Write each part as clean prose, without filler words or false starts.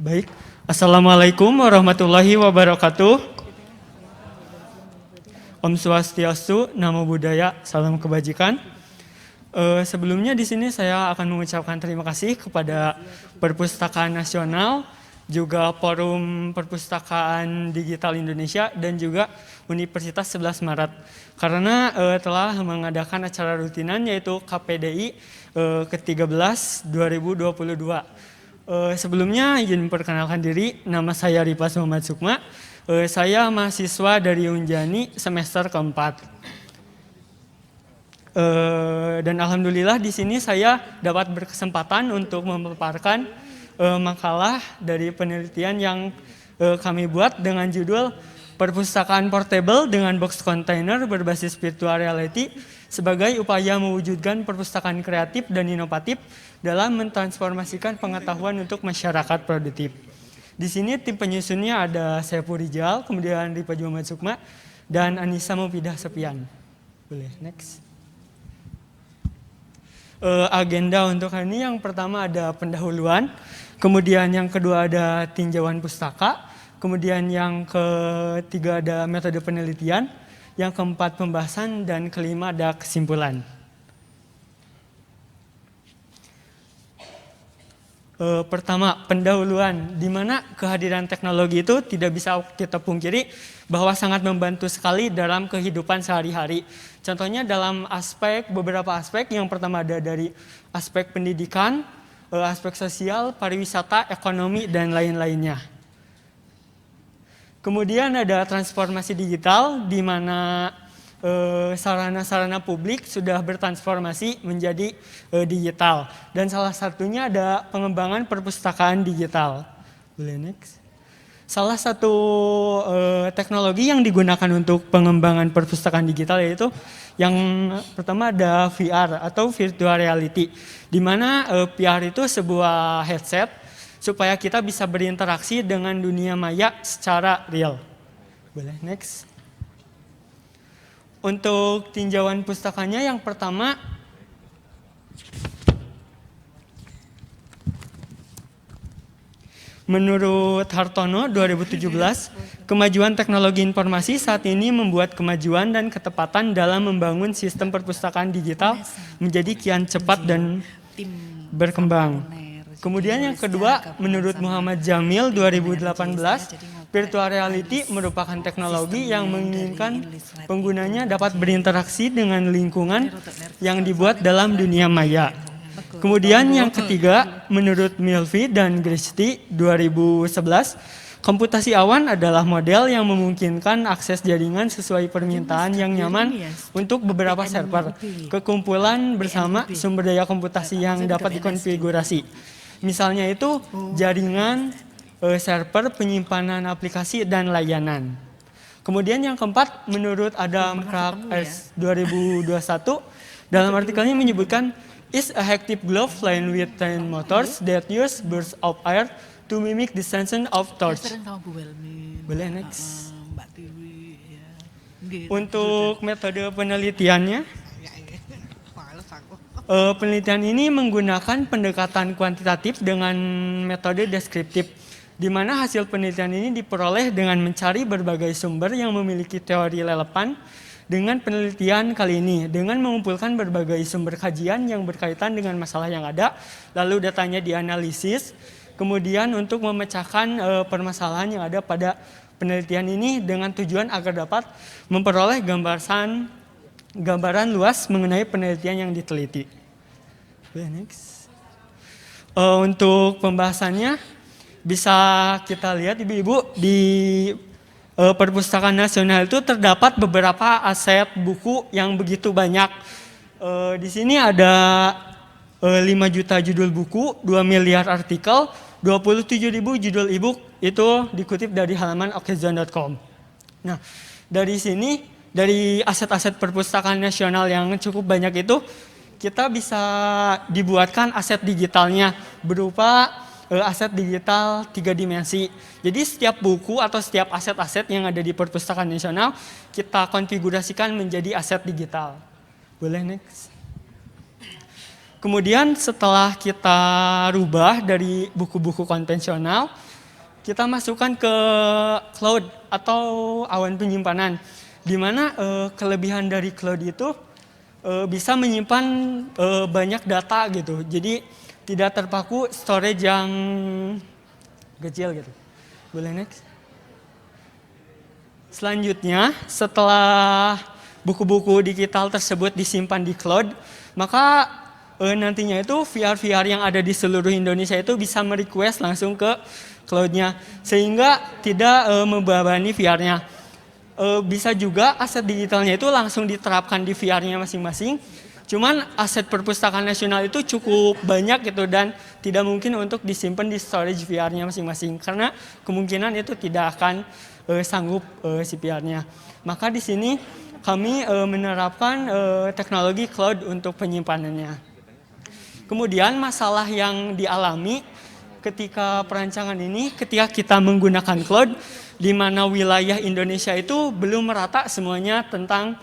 Baik, Assalamualaikum warahmatullahi wabarakatuh. Om Swastiastu, Namo Buddhaya, salam kebajikan. Sebelumnya di sini saya akan mengucapkan terima kasih kepada Perpustakaan Nasional, juga Forum Perpustakaan Digital Indonesia, dan juga Universitas 11 Maret. Karena telah mengadakan acara rutinan yaitu KPDI ke-13 2022. Sebelumnya izin memperkenalkan diri, nama saya Ripas Muhammad Sukma. Saya mahasiswa dari Unjani semester keempat. Dan alhamdulillah di sini saya dapat berkesempatan untuk memaparkan makalah dari penelitian yang kami buat dengan judul Perpustakaan Portable dengan Box Container berbasis Virtual Reality sebagai upaya mewujudkan perpustakaan kreatif dan inovatif dalam mentransformasikan pengetahuan untuk masyarakat produktif. Di sini tim penyusunnya ada Saiful Rijal, kemudian Ripa Muhammad Sukma, dan Anissa Mufidah Sepian. Boleh, next. Agenda untuk hari ini yang pertama ada pendahuluan, kemudian yang kedua ada tinjauan pustaka, kemudian yang ketiga ada metode penelitian, yang keempat pembahasan, dan kelima ada kesimpulan. Pertama, pendahuluan, di mana kehadiran teknologi itu tidak bisa kita pungkiri bahwa sangat membantu sekali dalam kehidupan sehari-hari. Contohnya dalam beberapa aspek, yang pertama ada dari aspek pendidikan, aspek sosial, pariwisata, ekonomi, dan lain-lainnya. Kemudian ada transformasi digital, di mana sarana-sarana publik sudah bertransformasi menjadi digital. Dan salah satunya ada pengembangan perpustakaan digital. Boleh next. Salah satu teknologi yang digunakan untuk pengembangan perpustakaan digital yaitu yang pertama ada VR atau Virtual Reality. Di mana VR itu sebuah headset supaya kita bisa berinteraksi dengan dunia maya secara real. Boleh next. Untuk tinjauan pustakanya yang pertama, menurut Hartono 2017, kemajuan teknologi informasi saat ini membuat kemajuan dan ketepatan dalam membangun sistem perpustakaan digital menjadi kian cepat dan berkembang. Kemudian yang kedua, menurut Muhammad Jamil 2018, Virtual Reality merupakan teknologi yang menginginkan penggunanya dapat berinteraksi dengan lingkungan yang dibuat dalam dunia maya. Kemudian yang ketiga, menurut Milvi dan Gristi 2011, komputasi awan adalah model yang memungkinkan akses jaringan sesuai permintaan yang nyaman untuk beberapa server, kekumpulan bersama sumber daya komputasi yang dapat dikonfigurasi. Misalnya itu jaringan, server, penyimpanan aplikasi, dan layanan. Kemudian yang keempat, menurut Adam Clark S. 2021, dalam artikelnya menyebutkan is a hectic glove flying with 10 motors that use bursts of air to mimic the sensation of torch. Boleh next. Untuk metode penelitiannya, penelitian ini menggunakan pendekatan kuantitatif dengan metode deskriptif, di mana hasil penelitian ini diperoleh dengan mencari berbagai sumber yang memiliki teori relevan dengan penelitian kali ini, dengan mengumpulkan berbagai sumber kajian yang berkaitan dengan masalah yang ada, lalu datanya dianalisis, kemudian untuk memecahkan permasalahan yang ada pada penelitian ini dengan tujuan agar dapat memperoleh gambaran luas mengenai penelitian yang diteliti. Next. Untuk pembahasannya bisa kita lihat ibu-ibu di Perpustakaan Nasional itu terdapat beberapa aset buku yang begitu banyak. Di sini ada 5 juta judul buku, 2 miliar artikel, 27.000 judul e-book, itu dikutip dari halaman okezone.com. Nah, dari sini, dari aset-aset Perpustakaan Nasional yang cukup banyak itu, kita bisa dibuatkan aset digitalnya berupa aset digital 3 dimensi. Jadi setiap buku atau setiap aset-aset yang ada di Perpustakaan Nasional kita konfigurasikan menjadi aset digital. Boleh next. Kemudian setelah kita rubah dari buku-buku konvensional, kita masukkan ke cloud atau awan penyimpanan, di mana kelebihan dari cloud itu bisa menyimpan banyak data gitu. Jadi tidak terpaku storage yang kecil gitu. Boleh next? Selanjutnya, setelah buku-buku digital tersebut disimpan di cloud, maka nantinya itu VR yang ada di seluruh Indonesia itu bisa merequest langsung ke cloud-nya, sehingga tidak membebani VR-nya. Bisa juga aset digitalnya itu langsung diterapkan di VR-nya masing-masing. Cuman aset perpustakaan nasional itu cukup banyak gitu dan tidak mungkin untuk disimpan di storage VR-nya masing-masing karena kemungkinan itu tidak akan sanggup si VR-nya. Maka di sini kami menerapkan teknologi cloud untuk penyimpanannya. Kemudian masalah yang dialami ketika perancangan ini, ketika kita menggunakan cloud, di mana wilayah Indonesia itu belum merata semuanya tentang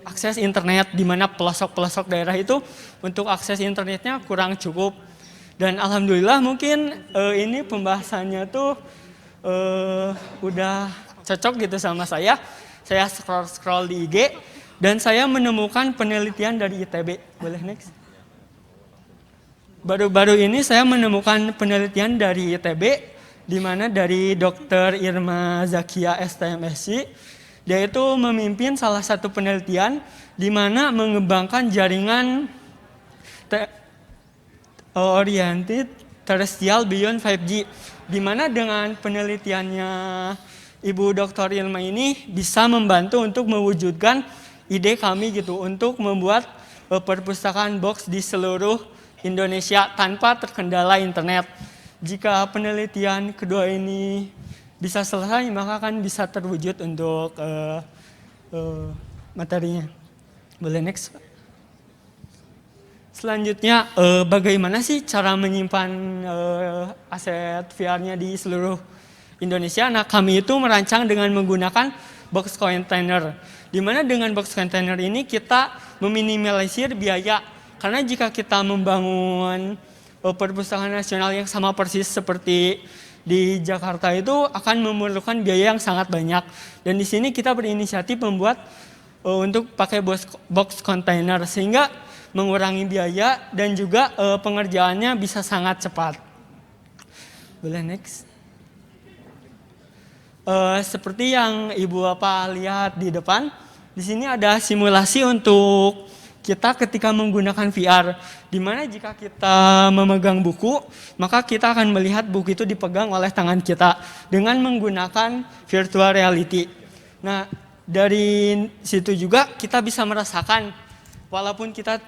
akses internet, di mana pelosok-pelosok daerah itu untuk akses internetnya kurang cukup. Dan alhamdulillah mungkin ini pembahasannya tuh udah cocok gitu sama saya. Saya scroll di IG dan saya menemukan penelitian dari ITB. Boleh next? Baru-baru ini saya menemukan penelitian dari ITB, di mana dari Dr. Irma Zakia STMSC, dia itu memimpin salah satu penelitian di mana mengembangkan jaringan oriented terrestrial beyond 5G, di mana dengan penelitiannya Ibu Dr. Irma ini bisa membantu untuk mewujudkan ide kami gitu untuk membuat perpustakaan box di seluruh Indonesia tanpa terkendala internet. Jika penelitian kedua ini bisa selesai, maka akan bisa terwujud untuk materinya. Boleh next? Selanjutnya, bagaimana sih cara menyimpan aset VR-nya di seluruh Indonesia? Nah, kami itu merancang dengan menggunakan box container. Di mana dengan box container ini kita meminimalisir biaya. Karena jika kita membangun perpustakaan nasional yang sama persis seperti di Jakarta itu akan memerlukan biaya yang sangat banyak. Dan di sini kita berinisiatif membuat untuk pakai box container sehingga mengurangi biaya dan juga pengerjaannya bisa sangat cepat. Boleh next? Seperti yang Ibu Bapak lihat di depan, di sini ada simulasi untuk kita ketika menggunakan VR, di mana jika kita memegang buku, maka kita akan melihat buku itu dipegang oleh tangan kita dengan menggunakan virtual reality. Nah, dari situ juga kita bisa merasakan, walaupun kita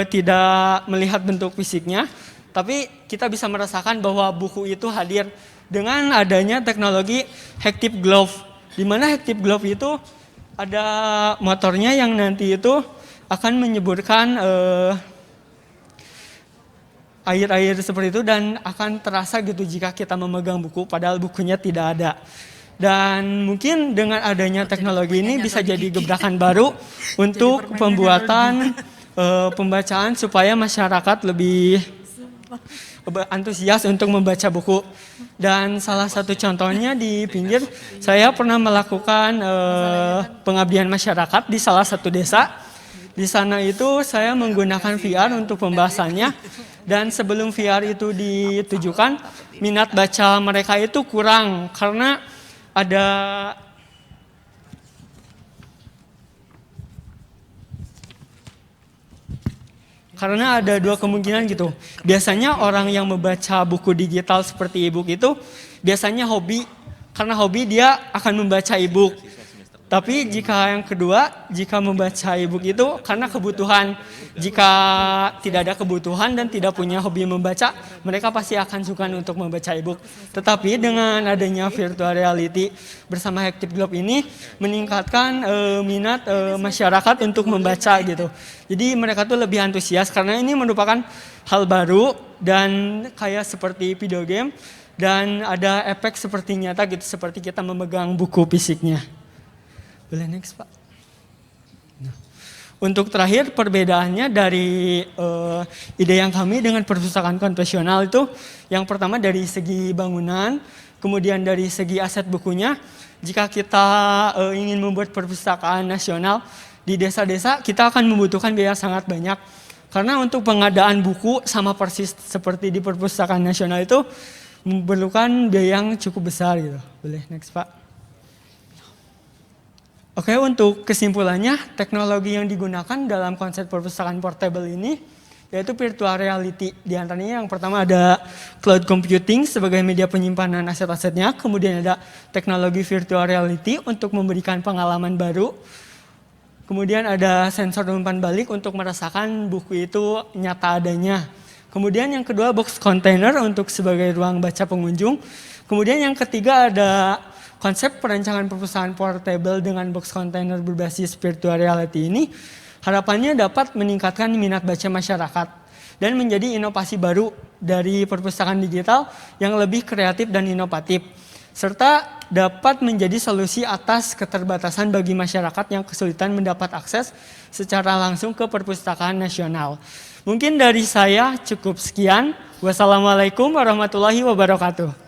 tidak melihat bentuk fisiknya, tapi kita bisa merasakan bahwa buku itu hadir dengan adanya teknologi Haptic Glove, di mana Haptic Glove itu ada motornya yang nanti itu akan menyemburkan air-air seperti itu dan akan terasa gitu jika kita memegang buku padahal bukunya tidak ada. Dan mungkin dengan adanya teknologi ini bisa jadi gebrakan baru untuk pembuatan pembacaan supaya masyarakat lebih antusias untuk membaca buku. Dan salah satu contohnya di pinggir, saya pernah melakukan pengabdian masyarakat di salah satu desa. Di sana itu saya menggunakan VR untuk pembahasannya dan sebelum VR itu ditujukan, minat baca mereka itu kurang karena ada dua kemungkinan gitu. Biasanya orang yang membaca buku digital seperti e-book itu biasanya hobi, karena hobi dia akan membaca e-book. Tapi jika yang kedua, jika membaca e-book itu karena kebutuhan. Jika tidak ada kebutuhan dan tidak punya hobi membaca, mereka pasti akan suka untuk membaca e-book. Tetapi dengan adanya virtual reality bersama Haptic Glove ini meningkatkan minat masyarakat untuk membaca gitu. Jadi mereka tuh lebih antusias karena ini merupakan hal baru dan kayak seperti video game dan ada efek seperti nyata gitu, seperti kita memegang buku fisiknya. Boleh next, Pak? Nah, Untuk terakhir, perbedaannya dari ide yang kami dengan perpustakaan konvensional itu, yang pertama dari segi bangunan, kemudian dari segi aset bukunya. Jika kita ingin membuat perpustakaan nasional di desa-desa, kita akan membutuhkan biaya sangat banyak. Karena untuk pengadaan buku sama persis seperti di perpustakaan nasional itu memerlukan biaya yang cukup besar gitu. Boleh next Pak. Oke, untuk kesimpulannya, teknologi yang digunakan dalam konsep perpustakaan portable ini yaitu virtual reality. Di antaranya yang pertama ada cloud computing sebagai media penyimpanan aset-asetnya, kemudian ada teknologi virtual reality untuk memberikan pengalaman baru, kemudian ada sensor umpan balik untuk merasakan buku itu nyata adanya. Kemudian yang kedua box container untuk sebagai ruang baca pengunjung. Kemudian yang ketiga ada konsep perancangan perpustakaan portable dengan box container berbasis virtual reality ini harapannya dapat meningkatkan minat baca masyarakat dan menjadi inovasi baru dari perpustakaan digital yang lebih kreatif dan inovatif, serta dapat menjadi solusi atas keterbatasan bagi masyarakat yang kesulitan mendapat akses secara langsung ke perpustakaan nasional. Mungkin dari saya cukup sekian. Wassalamualaikum warahmatullahi wabarakatuh.